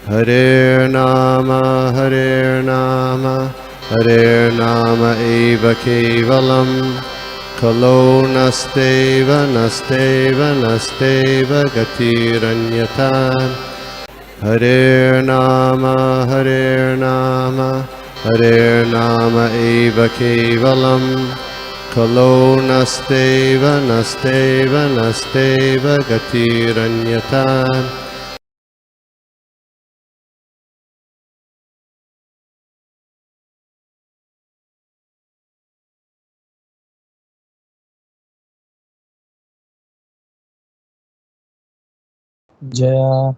Hare Nama Hare Nama eva kevalam Kalo nasteva nasteva nasteva gatiranyatan Hare Nama Hare Nama eva kevalam Kalo nasteva nasteva nasteva gatiranyatan Jaya.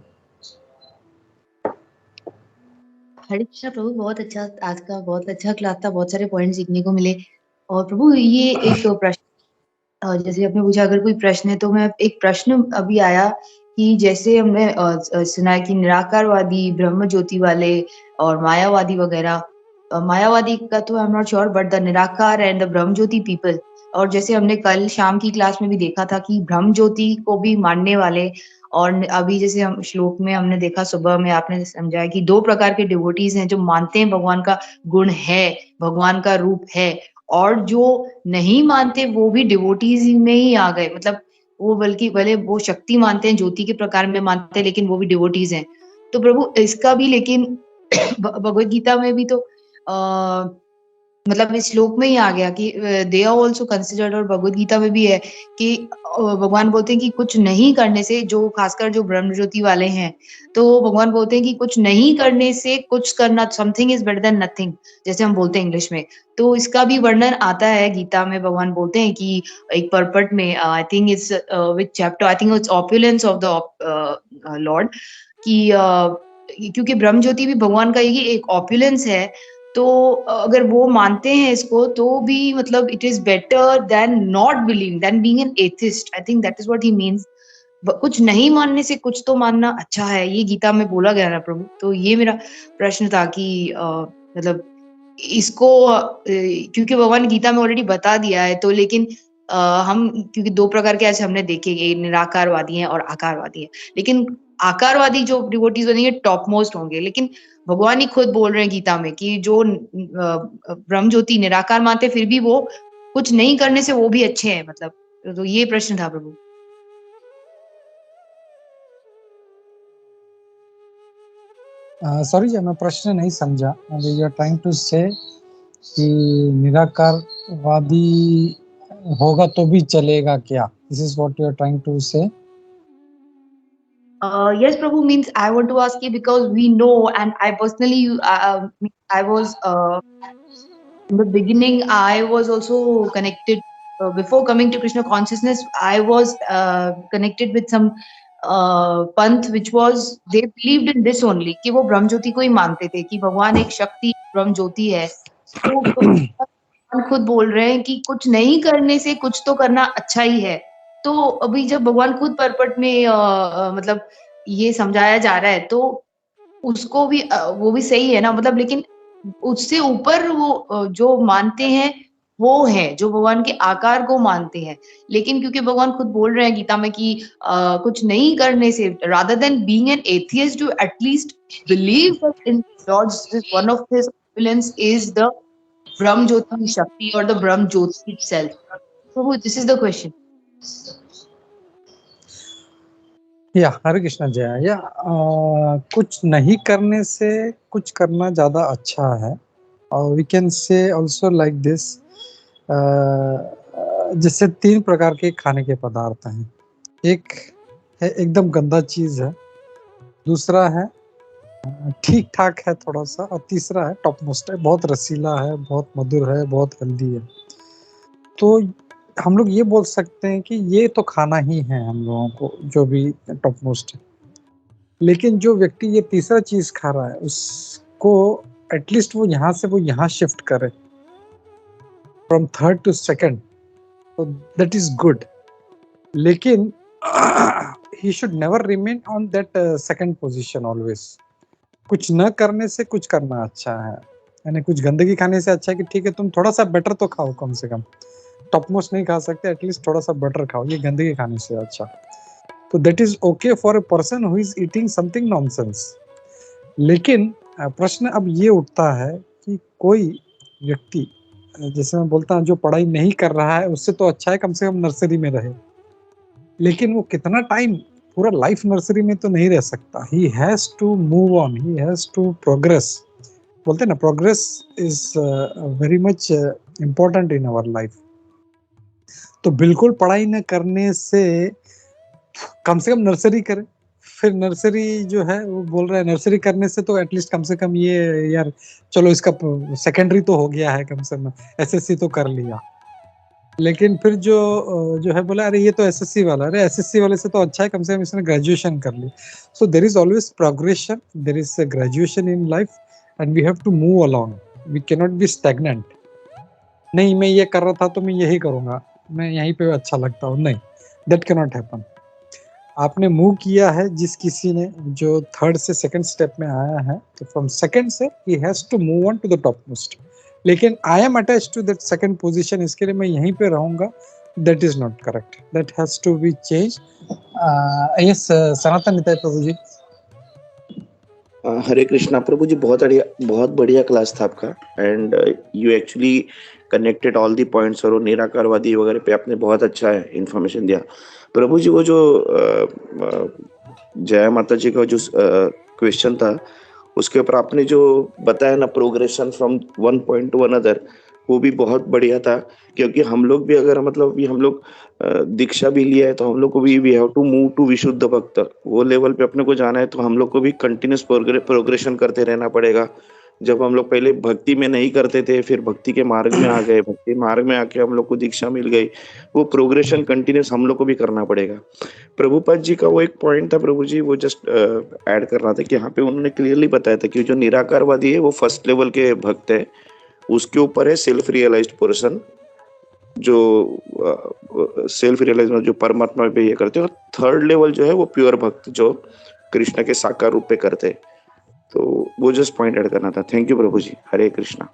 हरे कृष्णा प्रभु, बहुत अच्छा आज का बहुत अच्छा class था, बहुत सारे पॉइंट सीखने को मिले। और प्रभु ये एक प्रश्न जैसे आपने पूछा अगर कोई प्रश्न है तो मैं एक प्रश्न अभी आया कि जैसे हमने सुना है कि निराकारवादी, ब्रह्म ज्योति वाले और मायावादी वगैरह, मायावादी का तो I am not sure but the निराकार and the Brahma Jyoti people, और जैसे हमने कल शाम की क्लास में भी देखा था कि ब्रह्म ज्योति को भी मानने वाले, और अभी जैसे हम श्लोक में हमने देखा, सुबह में आपने समझाया कि 2 प्रकार के डिवोटीज हैं जो मानते हैं भगवान का गुण है, भगवान का रूप है, और जो नहीं मानते वो भी डिवोटीज में ही आ गए। मतलब वो बल्कि भले वो शक्ति मानते हैं, ज्योति के प्रकार में मानते हैं, लेकिन वो भी डिवोटीज हैं। तो प्रभु इसका भी लेकिन भगवत गीता में भी तो मतलब इस श्लोक में ही आ गया कि दे आर आल्सो कंसिडर्ड, और भगवत गीता में भी है कि भगवान बोलते हैं कि कुछ नहीं करने से, जो खासकर जो ब्रह्म ज्योति वाले हैं, तो भगवान बोलते हैं कि कुछ नहीं करने से कुछ करना, something is better then nothing, जैसे हम बोलते हैं इंग्लिश में। तो इसका भी वर्णन आता है गीता में। भगवान बोलते हैं कि एक पर्पट में, I think it's which chapter, I think it's opulence of the Lord, कि क्योंकि ब्रह्म ज्योति भी भगवान का ही एक ऑपुलेंस है, तो अगर वो मानते हैं इसको तो भी मतलब it is better than not believing, than being an atheist. I think that is what he means. कुछ नहीं मानने से कुछ तो मानना अच्छा है, ये गीता में बोला गया ना प्रभु। तो ये मेरा प्रश्न था कि मतलब इसको क्योंकि भगवान गीता में ऑलरेडी बता दिया है, तो लेकिन हम क्योंकि 2 प्रकार के ऐसे हमने देखे, ये निराकारवादी हैं और आकारवादी हैं। लेकिन आकारवादी जो डिवोटीज बनेंगे टॉप मोस्ट होंगे, लेकिन भगवान ही खुद बोल रहे हैं गीता में कि जो ब्रह्म ज्योति निराकार मानते फिर भी वो कुछ नहीं करने से वो भी अच्छे हैं। मतलब तो ये प्रश्न था प्रभु। सॉरी जी, मैं प्रश्न नहीं समझा। यू आर ट्राइंग टू से कि निराकारवादी होगा तो भी चलेगा क्या? This is what you are trying to say? Yes, Prabhu, means I want to ask you because we know, and I personally, I was in the beginning, I was also connected before coming to Krishna consciousness. I was connected with some पंथ which was they believed in this only, कि वो ब्रह्म ज्योति को ही मानते थे कि भगवान एक शक्ति ब्रह्म ज्योति है। तो भगवान खुद बोल रहे हैं कि कुछ नहीं करने से कुछ तो करना अच्छा ही है। तो अभी जब भगवान खुद परपट में मतलब ये समझाया जा रहा है, तो उसको भी वो भी सही है ना, मतलब लेकिन उससे ऊपर वो जो मानते हैं वो है जो भगवान के आकार को मानते हैं। लेकिन क्योंकि भगवान खुद बोल रहे हैं गीता में कि कुछ नहीं करने से, rather than being an atheist, to at least believe in gods, one of his opulence is the Brahm Jyoti Shakti or the Brahm Jyoti itself. So this is the question. या हरे कृष्णा जया। या कुछ नहीं करने से कुछ करना ज्यादा अच्छा है। और we can say also like this, जैसे 3 प्रकार के खाने के पदार्थ हैं। एक है एकदम गंदा चीज है, दूसरा है ठीक ठाक है थोड़ा सा, और तीसरा है टॉप मोस्ट है, बहुत रसीला है, बहुत मधुर है, बहुत हेल्दी है। तो हम लोग ये बोल सकते हैं कि ये तो खाना ही है हम लोगों को, जो भी टॉप मोस्ट है। लेकिन जो व्यक्ति ये तीसरा चीज खा रहा है उसको एटलीस्ट वो यहाँ से वो यहाँ शिफ्ट करे फ्रॉम थर्ड टू सेकंड, तो दैट इज गुड। लेकिन he should never remain on that second position always. कुछ न करने से कुछ करना अच्छा है, यानी कुछ गंदगी खाने से अच्छा है कि ठीक है तुम थोड़ा सा बेटर तो खाओ, कम से कम टॉप मोस्ट नहीं खा सकते, एटलीस्ट थोड़ा सा बेटर खाओ, ये गंदगी खाने से अच्छा। तो that is okay for a person who is eating something nonsense. लेकिन प्रश्न अब ये उठता है कि कोई व्यक्ति जैसे मैं बोलता हूँ जो पढ़ाई नहीं कर रहा है उससे तो अच्छा है कम से कम नर्सरी में रहे, लेकिन वो कितना टाइम पूरा लाइफ नर्सरी में तो नहीं रह सकता। He has to move on, he has to progress. बोलते हैं ना, progress is very much important in our life. तो बिल्कुल पढ़ाई न करने से कम से कम नर्सरी करे। फिर नर्सरी जो है वो बोल रहा है नर्सरी करने से तो एटलीस्ट कम से कम ये यार चलो इसका सेकेंडरी तो हो गया है, कम से कम एसएससी तो कर लिया। लेकिन फिर जो है बोला अरे ये तो एसएससी वाला, अरे एसएससी वाले से तो अच्छा है कम से कम इसने ग्रेजुएशन कर ली। So there is always progression, there is graduation in life and we have to move along. We can not be stagnant. नहीं मैं ये कर रहा था तो मैं यही करूंगा, मैं यहीं पे अच्छा लगता हूँ, नहीं, दैट कैन नॉट हैपन। आपने मूव किया है, जिस किसी ने जो थर्ड से सेकंड स्टेप में आया है तो फ्रॉम सेकंड से ही has to move on to the top most. लेकिन I am attached to that second position, इसके लिए मैं यहीं पे रहूंगा, that is not correct, that has to be change. Yes Sanatan Nitai Prabhu ji. Hare Krishna Prabhu ji, बहुत बढ़िया क्लास था आपका। And you actually connected all the points और निराकारवादी वगैरह पे आपने बहुत अच्छा इन्फॉर्मेशन दिया प्रभु जी। वो जो जय माता जी का जो क्वेश्चन था उसके ऊपर आपने जो बताया ना, progression from one point two another, वो भी बहुत बढ़िया था। क्योंकि हम लोग भी अगर मतलब भी हम लोग दीक्षा भी लिया है तो हम लोग को भी we have to move to विशुद्ध भक्त, वो लेवल पे अपने को जाना है तो हम लोग को भी कंटिन्यूस प्रोग्रेशन करते रहना पड़ेगा। जब हम लोग पहले भक्ति में नहीं करते थे, फिर भक्ति के मार्ग में आ गए, भक्ति मार्ग में आके हम लोग को दीक्षा मिल गई, वो प्रोग्रेशन कंटिन्यूस हम लोग को भी करना पड़ेगा। प्रभुपाद जी का वो एक पॉइंट था प्रभु जी, वो जस्ट ऐड करना था कि यहाँ पे उन्होंने क्लियरली बताया था कि जो निराकारवादी है वो फर्स्ट लेवल के भक्त है, उसके ऊपर है सेल्फ रियलाइज्ड पर्सन, जो सेल्फ रियलाइज जो परमात्मा पे ये करते हैं, और थर्ड लेवल जो है वो प्योर भक्त जो कृष्ण के साकार रूप पे करते हैं। तो वो जस्ट पॉइंट ऐड करना था। Thank you Prabhu ji. हरे कृष्णा।